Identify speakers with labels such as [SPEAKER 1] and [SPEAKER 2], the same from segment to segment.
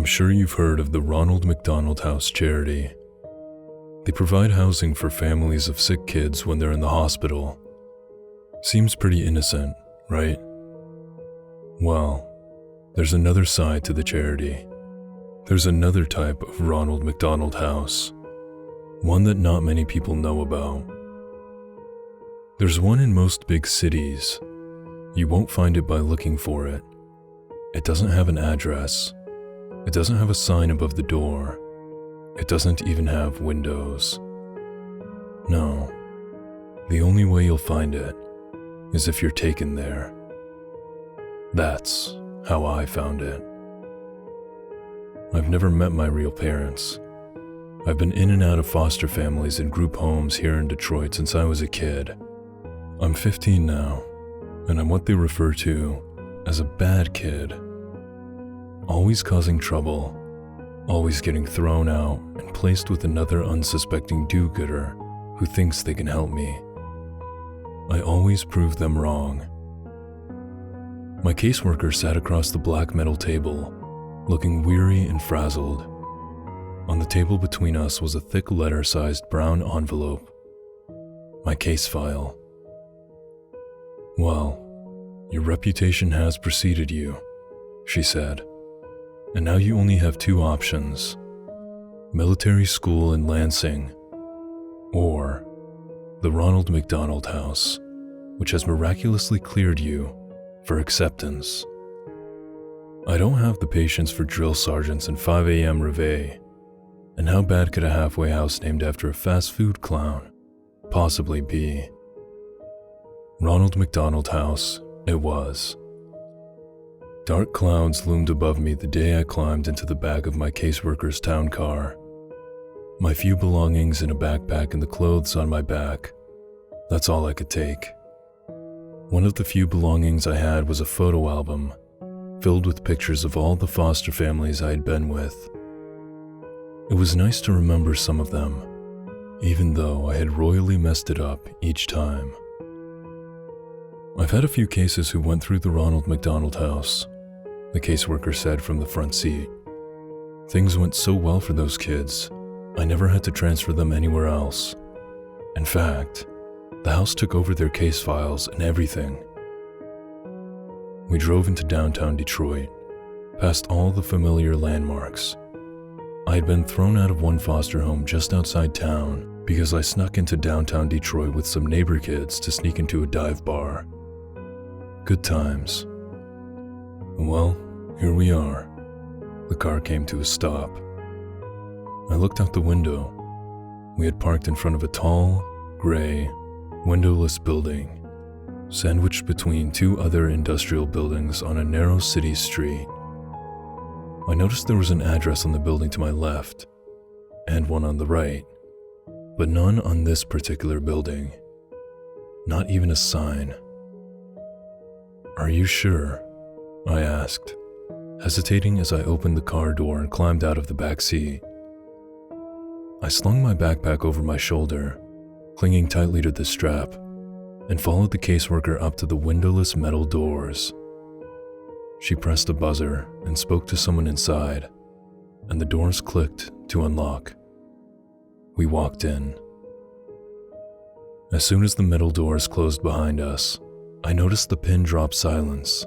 [SPEAKER 1] I'm sure you've heard of the Ronald McDonald House charity. They provide housing for families of sick kids when they're in the hospital. Seems pretty innocent, right? Well, there's another side to the charity. There's another type of Ronald McDonald House, one that not many people know about. There's one in most big cities. You won't find it by looking for it. It doesn't have an address. It doesn't have a sign above the door. It doesn't even have windows. No, the only way you'll find it is if you're taken there. That's how I found it. I've never met my real parents. I've been in and out of foster families and group homes here in Detroit since I was a kid. I'm 15 now, and I'm what they refer to as a bad kid. Always causing trouble, always getting thrown out and placed with another unsuspecting do-gooder who thinks they can help me. I always prove them wrong. My caseworker sat across the black metal table, looking weary and frazzled. On the table between us was a thick letter-sized brown envelope. My case file. "Well, your reputation has preceded you," she said, "and now you only have two options: military school in Lansing, or the Ronald McDonald House, which has miraculously cleared you for acceptance." I don't have the patience for drill sergeants and 5 a.m. reveille, and how bad could a halfway house named after a fast food clown possibly be? Ronald McDonald House, it was. Dark clouds loomed above me the day I climbed into the back of my caseworker's town car. My few belongings in a backpack and the clothes on my back. That's all I could take. One of the few belongings I had was a photo album filled with pictures of all the foster families I had been with. It was nice to remember some of them, even though I had royally messed it up each time. "I've had a few cases who went through the Ronald McDonald House," the caseworker said from the front seat. "Things went so well for those kids, I never had to transfer them anywhere else. In fact, the house took over their case files and everything." We drove into downtown Detroit, past all the familiar landmarks. I had been thrown out of one foster home just outside town because I snuck into downtown Detroit with some neighbor kids to sneak into a dive bar. Good times. Well, here we are. The car came to a stop. I looked out the window. We had parked in front of a tall, gray, windowless building, sandwiched between two other industrial buildings on a narrow city street. I noticed there was an address on the building to my left, and one on the right, but none on this particular building. Not even a sign. "Are you sure?" I asked, hesitating as I opened the car door and climbed out of the back seat. I slung my backpack over my shoulder, clinging tightly to the strap, and followed the caseworker up to the windowless metal doors. She pressed a buzzer and spoke to someone inside, and the doors clicked to unlock. We walked in. As soon as the metal doors closed behind us, I noticed the pin-drop silence.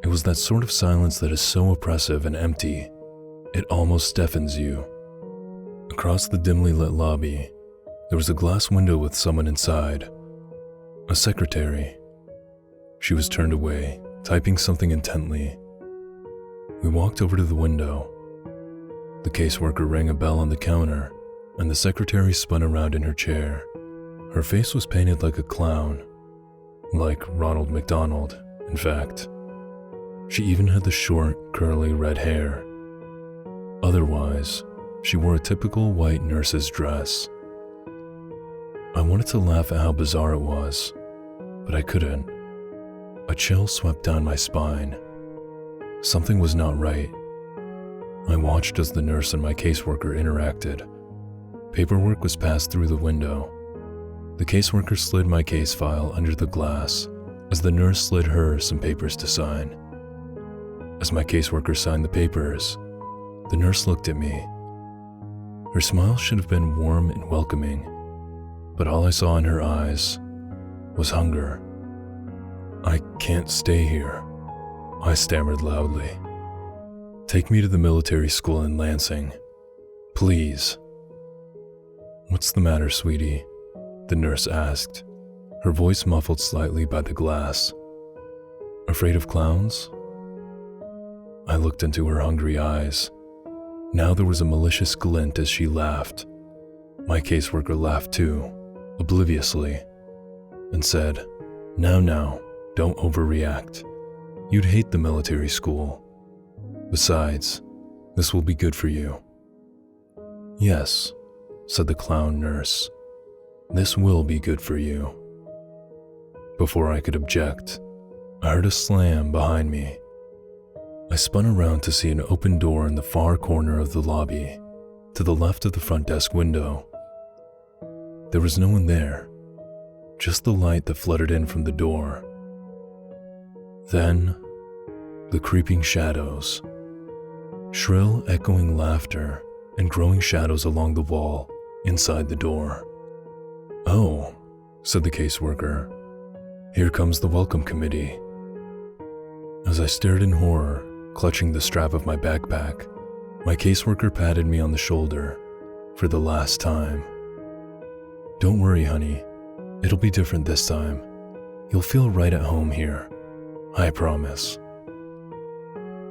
[SPEAKER 1] It was that sort of silence that is so oppressive and empty, it almost deafens you. Across the dimly lit lobby, there was a glass window with someone inside. A secretary. She was turned away, typing something intently. We walked over to the window. The caseworker rang a bell on the counter, and the secretary spun around in her chair. Her face was painted like a clown, like Ronald McDonald, in fact. She even had the short, curly red hair. Otherwise, she wore a typical white nurse's dress. I wanted to laugh at how bizarre it was, but I couldn't. A chill swept down my spine. Something was not right. I watched as the nurse and my caseworker interacted. Paperwork was passed through the window. The caseworker slid my case file under the glass as the nurse slid her some papers to sign. As my caseworker signed the papers, The nurse looked at me. Her smile should have been warm and welcoming, but all I saw in her eyes was hunger. "I can't stay here," I stammered loudly. "Take me to the military school in Lansing, please." "What's the matter, sweetie?" the nurse asked, her voice muffled slightly by the glass. "Afraid of clowns?" I looked into her hungry eyes. Now there was a malicious glint as she laughed. My caseworker laughed too, obliviously, and said, Now, don't overreact. You'd hate the military school. Besides, this will be good for you." "Yes," said the clown nurse, "this will be good for you." Before I could object, I heard a slam behind me. I spun around to see an open door in the far corner of the lobby, to the left of the front desk window. There was no one there, just the light that flooded in from the door. Then, the creeping shadows. Shrill, echoing laughter and growing shadows along the wall inside the door. "Oh," said the caseworker, "here comes the welcome committee." As I stared in horror, clutching the strap of my backpack, my caseworker patted me on the shoulder for the last time. "Don't worry, honey. It'll be different this time. You'll feel right at home here. I promise."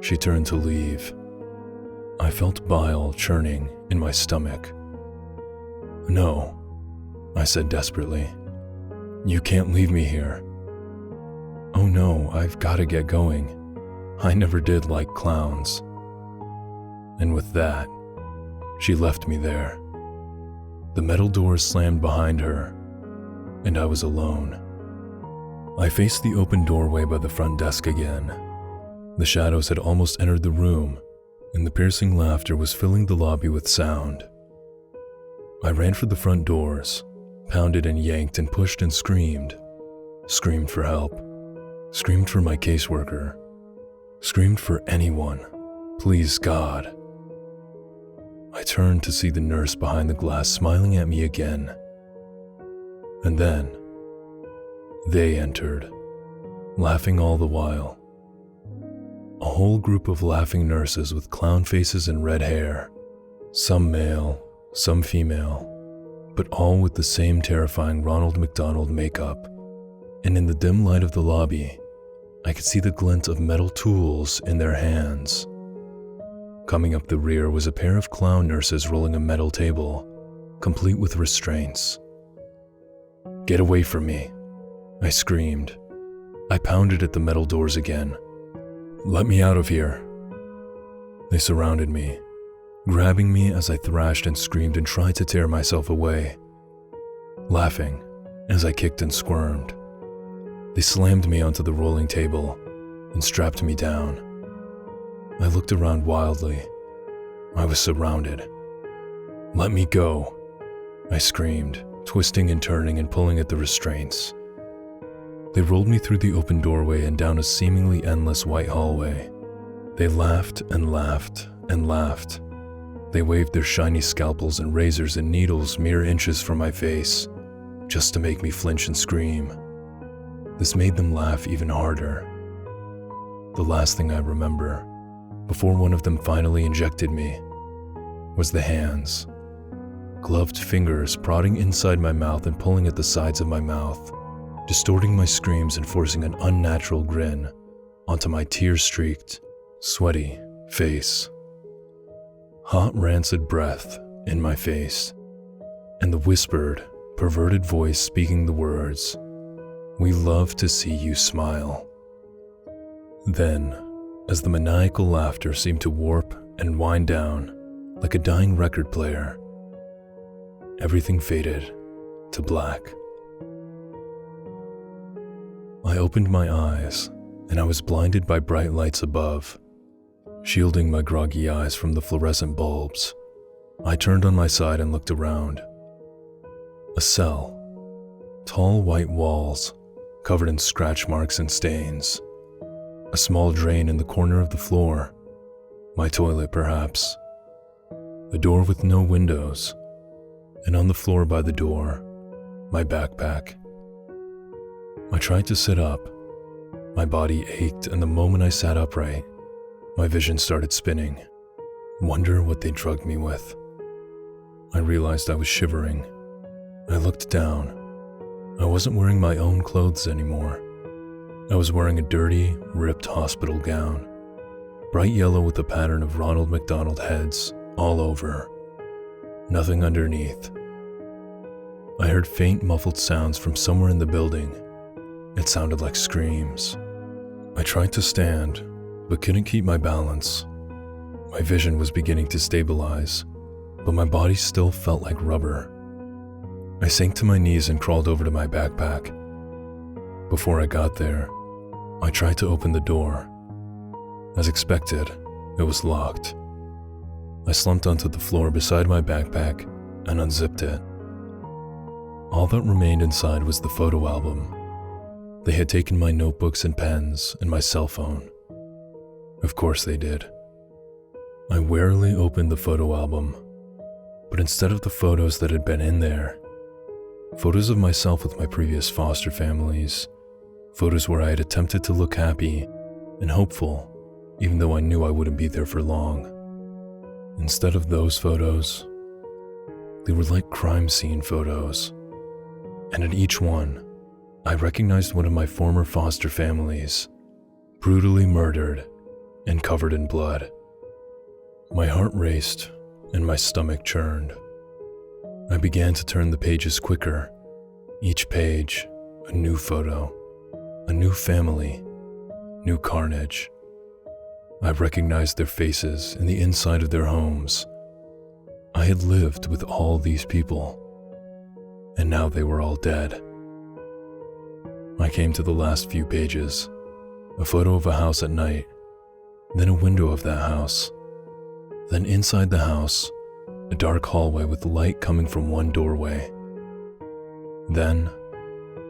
[SPEAKER 1] She turned to leave. I felt bile churning in my stomach. "No," I said desperately. "You can't leave me here." "Oh no, I've got to get going. I never did like clowns." And with that, she left me there. The metal doors slammed behind her, and I was alone. I faced the open doorway by the front desk again. The shadows had almost entered the room, and the piercing laughter was filling the lobby with sound. I ran for the front doors, pounded and yanked and pushed and screamed. Screamed for help. Screamed for my caseworker. Screamed for anyone. Please, God. I turned to see the nurse behind the glass smiling at me again. And then, they entered, laughing all the while. A whole group of laughing nurses with clown faces and red hair, some male, some female, but all with the same terrifying Ronald McDonald makeup. And in the dim light of the lobby, I could see the glint of metal tools in their hands. Coming up the rear was a pair of clown nurses rolling a metal table, complete with restraints. "Get away from me," I screamed. I pounded at the metal doors again. "Let me out of here." They surrounded me, grabbing me as I thrashed and screamed and tried to tear myself away, laughing as I kicked and squirmed. They slammed me onto the rolling table and strapped me down. I looked around wildly. I was surrounded. "Let me go," I screamed, twisting and turning and pulling at the restraints. They rolled me through the open doorway and down a seemingly endless white hallway. They laughed and laughed and laughed. They waved their shiny scalpels and razors and needles mere inches from my face, just to make me flinch and scream. This made them laugh even harder. The last thing I remember, before one of them finally injected me, was the hands. Gloved fingers prodding inside my mouth and pulling at the sides of my mouth, distorting my screams and forcing an unnatural grin onto my tear-streaked, sweaty face. Hot, rancid breath in my face, and the whispered, perverted voice speaking the words, "We love to see you smile." Then, as the maniacal laughter seemed to warp and wind down like a dying record player, everything faded to black. I opened my eyes, and I was blinded by bright lights above, shielding my groggy eyes from the fluorescent bulbs. I turned on my side and looked around. A cell. Tall white walls, covered in scratch marks and stains. A small drain in the corner of the floor. My toilet, perhaps. a door with no windows, and on the floor by the door, my backpack. I tried to sit up. My body ached, and the moment I sat upright, my vision started spinning. Wonder what they drugged me with. I realized I was shivering. I looked down. I wasn't wearing my own clothes anymore. I was wearing a dirty, ripped hospital gown, bright yellow with a pattern of Ronald McDonald heads all over. Nothing underneath. I heard faint, muffled sounds from somewhere in the building. It sounded like screams. I tried to stand, but couldn't keep my balance. My vision was beginning to stabilize, but my body still felt like rubber. I sank to my knees and crawled over to my backpack. Before I got there, I tried to open the door. As expected, it was locked. I slumped onto the floor beside my backpack and unzipped it. All that remained inside was the photo album. They had taken my notebooks and pens and my cell phone. Of course they did. I warily opened the photo album, but instead of the photos that had been in there, photos of myself with my previous foster families, photos where I had attempted to look happy and hopeful, even though I knew I wouldn't be there for long. Instead of those photos, they were like crime scene photos, and at each one, I recognized one of my former foster families, brutally murdered and covered in blood. My heart raced and my stomach churned. I began to turn the pages quicker. Each page, a new photo, a new family, new carnage. I recognized their faces in the inside of their homes. I had lived with all these people, and now they were all dead. I came to the last few pages, a photo of a house at night, then a window of that house, then inside the house, a dark hallway with light coming from one doorway. Then,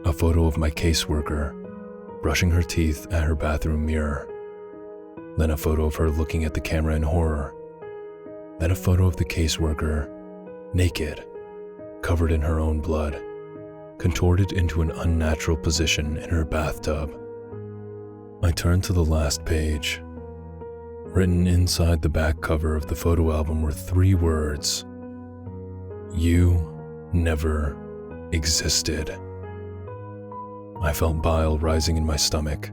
[SPEAKER 1] a photo of my caseworker brushing her teeth at her bathroom mirror. Then a photo of her looking at the camera in horror. Then a photo of the caseworker, naked, covered in her own blood, contorted into an unnatural position in her bathtub. I turned to the last page. Written inside the back cover of the photo album were 3 words: "You never existed." I felt bile rising in my stomach.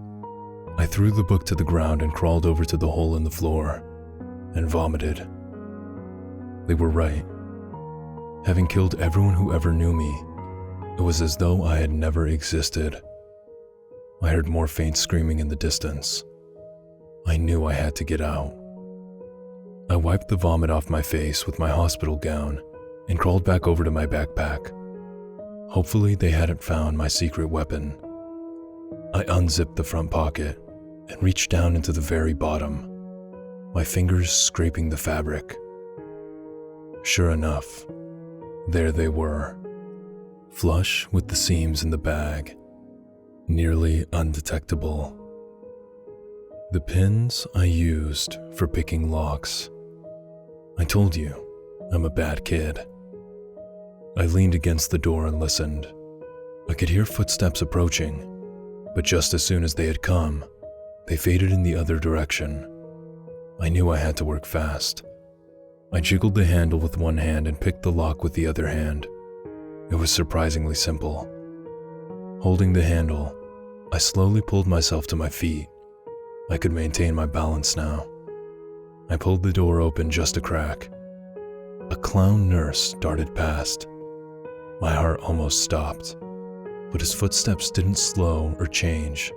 [SPEAKER 1] I threw the book to the ground and crawled over to the hole in the floor and vomited. They were right. Having killed everyone who ever knew me, it was as though I had never existed. I heard more faint screaming in the distance. I knew I had to get out. I wiped the vomit off my face with my hospital gown and crawled back over to my backpack. Hopefully they hadn't found my secret weapon. I unzipped the front pocket and reached down into the very bottom, my fingers scraping the fabric. Sure enough, there they were, flush with the seams in the bag, nearly undetectable. The pins I used for picking locks. I told you, I'm a bad kid. I leaned against the door and listened. I could hear footsteps approaching, but just as soon as they had come, they faded in the other direction. I knew I had to work fast. I jiggled the handle with one hand and picked the lock with the other hand. It was surprisingly simple. Holding the handle, I slowly pulled myself to my feet. I could maintain my balance now. I pulled the door open just a crack. A clown nurse darted past. My heart almost stopped, but his footsteps didn't slow or change,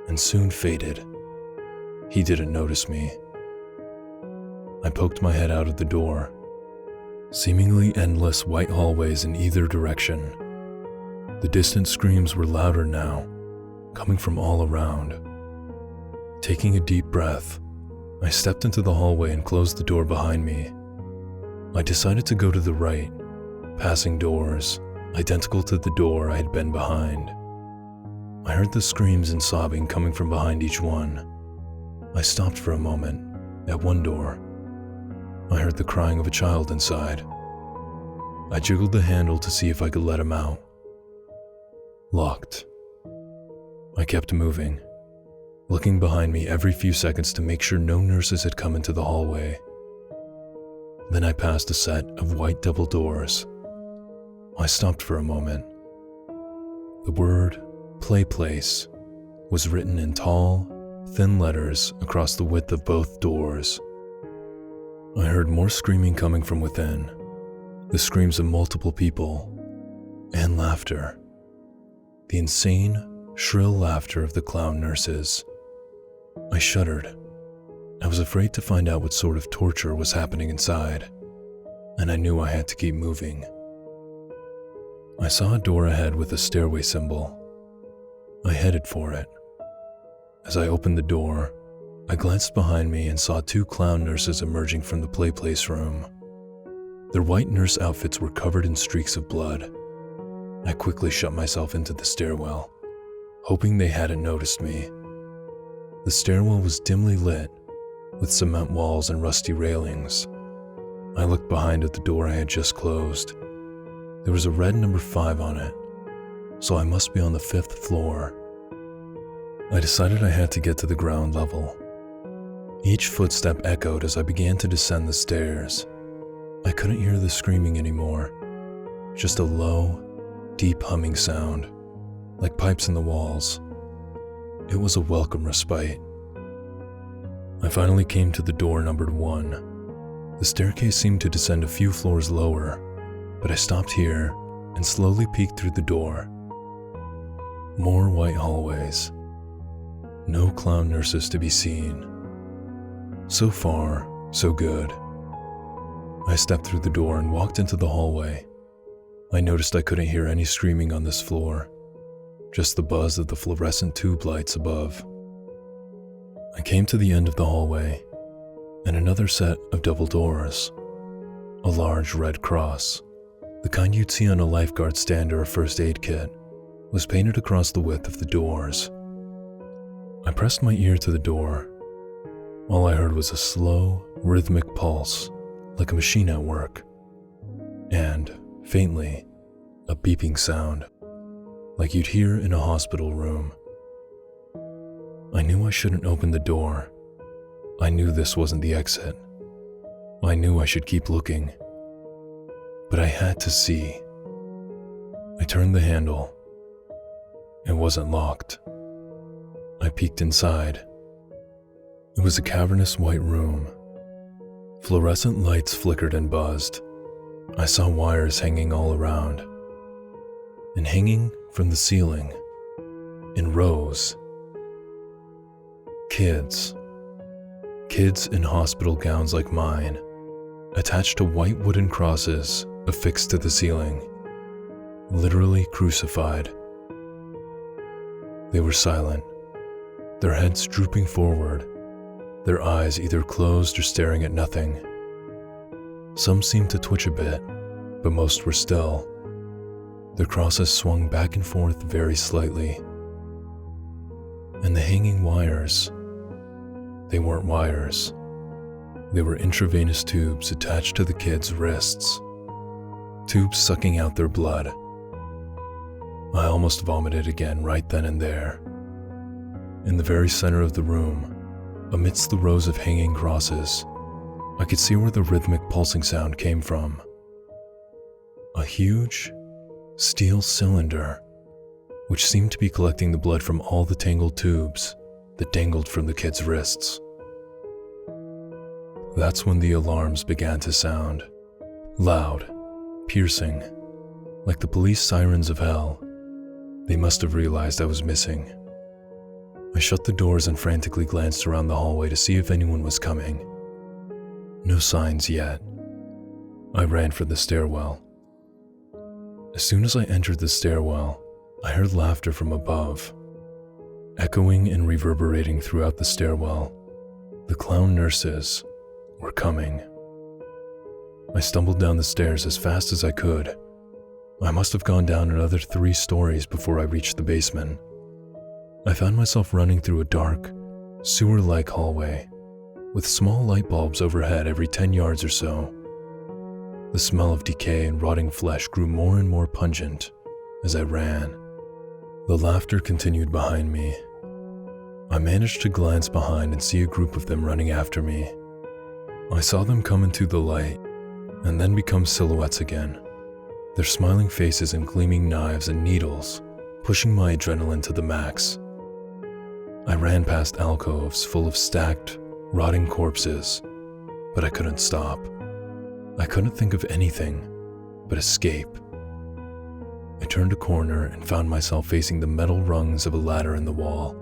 [SPEAKER 1] and soon faded. He didn't notice me. I poked my head out of the door. Seemingly endless white hallways in either direction. The distant screams were louder now, coming from all around. Taking a deep breath, I stepped into the hallway and closed the door behind me. I decided to go to the right, passing doors, identical to the door I had been behind. I heard the screams and sobbing coming from behind each one. I stopped for a moment, at one door. I heard the crying of a child inside. I jiggled the handle to see if I could let him out. Locked. I kept moving, looking behind me every few seconds to make sure no nurses had come into the hallway. Then I passed a set of white double doors. I stopped for a moment. The word "play place" was written in tall, thin letters across the width of both doors. I heard more screaming coming from within, the screams of multiple people, and laughter. The insane, shrill laughter of the clown nurses. I shuddered. I was afraid to find out what sort of torture was happening inside, and I knew I had to keep moving. I saw a door ahead with a stairway symbol. I headed for it. As I opened the door, I glanced behind me and saw 2 clown nurses emerging from the play place room. Their white nurse outfits were covered in streaks of blood. I quickly shut myself into the stairwell, hoping they hadn't noticed me. The stairwell was dimly lit, with cement walls and rusty railings. I looked behind at the door I had just closed. There was a red number 5 on it, so I must be on the 5th floor. I decided I had to get to the ground level. Each footstep echoed as I began to descend the stairs. I couldn't hear the screaming anymore, just a low, deep humming sound, like pipes in the walls. It was a welcome respite. I finally came to the door numbered 1. The staircase seemed to descend a few floors lower, but I stopped here and slowly peeked through the door. More white hallways. No clown nurses to be seen. So far, so good. I stepped through the door and walked into the hallway. I noticed I couldn't hear any screaming on this floor, just the buzz of the fluorescent tube lights above. I came to the end of the hallway, and another set of double doors. A large red cross, the kind you'd see on a lifeguard stand or a first aid kit, was painted across the width of the doors. I pressed my ear to the door. All I heard was a slow, rhythmic pulse, like a machine at work, and, faintly, a beeping sound, like you'd hear in a hospital room. I knew I shouldn't open the door. I knew this wasn't the exit. I knew I should keep looking. But I had to see. I turned the handle. It wasn't locked. I peeked inside. It was a cavernous white room. Fluorescent lights flickered and buzzed. I saw wires hanging all around. And hanging from the ceiling, in rows, kids. Kids in hospital gowns like mine, attached to white wooden crosses affixed to the ceiling, literally crucified. They were silent, their heads drooping forward, their eyes either closed or staring at nothing. Some seemed to twitch a bit, but most were still. Their crosses swung back and forth very slightly. And the hanging wires, they weren't wires. They were intravenous tubes attached to the kids' wrists. Tubes sucking out their blood. I almost vomited again right then and there. In the very center of the room, amidst the rows of hanging crosses, I could see where the rhythmic pulsing sound came from. A huge, steel cylinder, which seemed to be collecting the blood from all the tangled tubes that dangled from the kids' wrists. That's when the alarms began to sound. Loud, piercing, like the police sirens of hell. They must have realized I was missing. I shut the doors and frantically glanced around the hallway to see if anyone was coming. No signs yet. I ran for the stairwell. As soon as I entered the stairwell, I heard laughter from above. Echoing and reverberating throughout the stairwell, the clown nurses were coming. I stumbled down the stairs as fast as I could. I must have gone down another 3 stories before I reached the basement. I found myself running through a dark, sewer-like hallway. with small light bulbs overhead every 10 yards or so. The smell of decay and rotting flesh grew more and more pungent as I ran. The laughter continued behind me. I managed to glance behind and see a group of them running after me. I saw them come into the light and then become silhouettes again, their smiling faces and gleaming knives and needles pushing my adrenaline to the max. I ran past alcoves full of stacked, rotting corpses, but I couldn't stop. I couldn't think of anything but escape. I turned a corner and found myself facing the metal rungs of a ladder in the wall.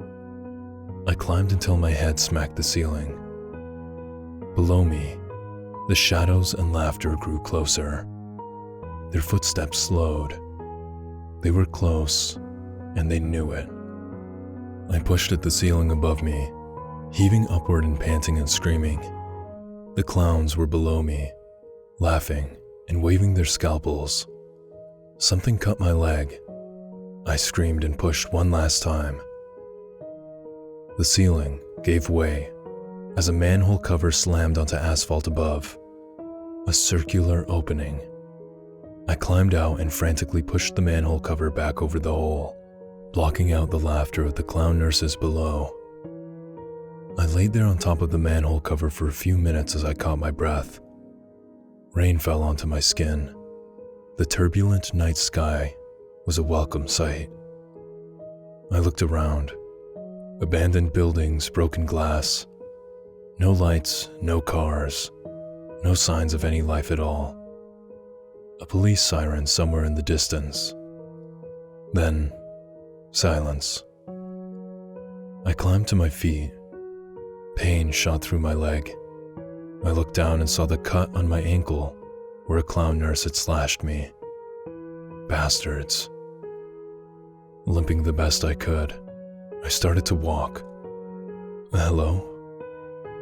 [SPEAKER 1] I climbed until my head smacked the ceiling. Below me, the shadows and laughter grew closer. Their footsteps slowed. They were close, and they knew it. I pushed at the ceiling above me, heaving upward and panting and screaming. The clowns were below me, laughing and waving their scalpels. Something cut my leg. I screamed and pushed one last time. The ceiling gave way as a manhole cover slammed onto asphalt above, a circular opening. I climbed out and frantically pushed the manhole cover back over the hole, blocking out the laughter of the clown nurses below. I laid there on top of the manhole cover for a few minutes as I caught my breath. Rain fell onto my skin. The turbulent night sky was a welcome sight. I looked around. Abandoned buildings, broken glass. No lights, no cars, no signs of any life at all. A police siren somewhere in the distance. Then, silence. I climbed to my feet. Pain shot through my leg. I looked down and saw the cut on my ankle where a clown nurse had slashed me. Bastards. Limping the best I could, I started to walk. "Hello?"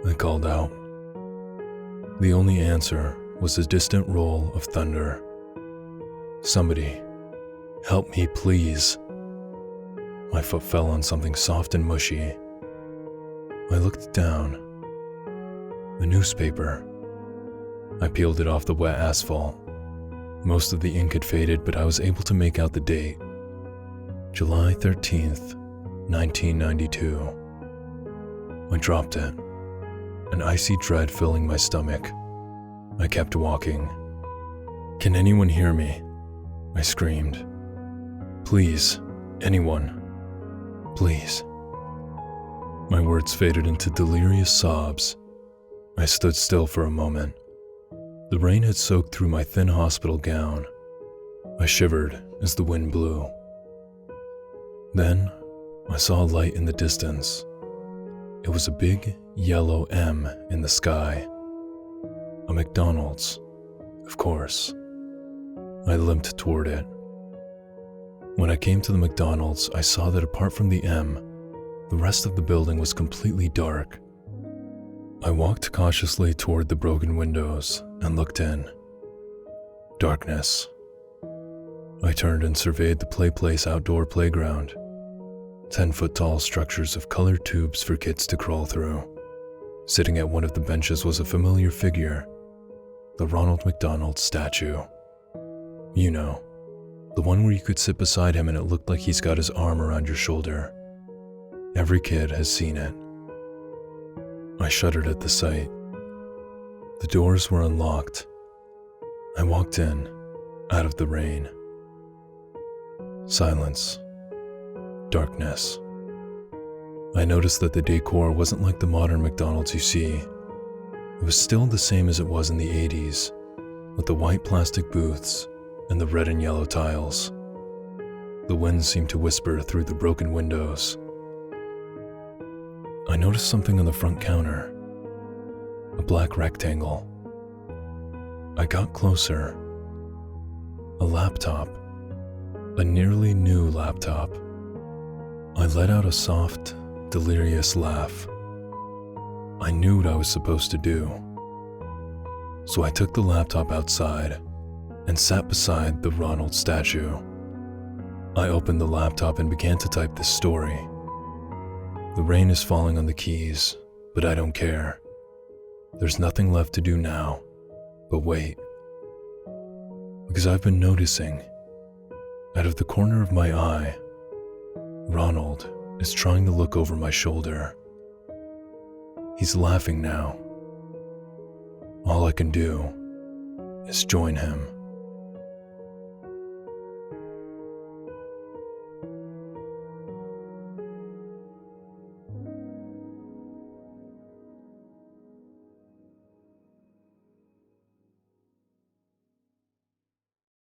[SPEAKER 1] I called out. The only answer was a distant roll of thunder. "Somebody, help me, please." My foot fell on something soft and mushy. I looked down. A newspaper. I peeled it off the wet asphalt. Most of the ink had faded, but I was able to make out the date. July 13th, 1992. I dropped it, an icy dread filling my stomach. I kept walking. "Can anyone hear me?" I screamed. "Please, anyone. Please." My words faded into delirious sobs. I stood still for a moment. The rain had soaked through my thin hospital gown. I shivered as the wind blew. Then, I saw a light in the distance. It was a big, yellow M in the sky. A McDonald's, of course. I limped toward it. When I came to the McDonald's, I saw that apart from the M, the rest of the building was completely dark. I walked cautiously toward the broken windows and looked in. Darkness. I turned and surveyed the Play Place outdoor playground. 10-foot-tall structures of colored tubes for kids to crawl through. Sitting at one of the benches was a familiar figure, the Ronald McDonald statue. You know, the one where you could sit beside him and it looked like he's got his arm around your shoulder. Every kid has seen it. I shuddered at the sight. The doors were unlocked. I walked in, out of the rain. Silence. Darkness. I noticed that the decor wasn't like the modern McDonald's you see. It was still the same as it was in the 80s, with the white plastic booths and the red and yellow tiles. The wind seemed to whisper through the broken windows. I noticed something on the front counter. A black rectangle. I got closer. A laptop. A nearly new laptop. I let out a soft, delirious laugh. I knew what I was supposed to do. So I took the laptop outside and sat beside the Ronald statue. I opened the laptop and began to type this story. The rain is falling on the keys, but I don't care. There's nothing left to do now, but wait. Because I've been noticing, out of the corner of my eye, Ronald is trying to look over my shoulder. He's laughing now. All I can do is join him.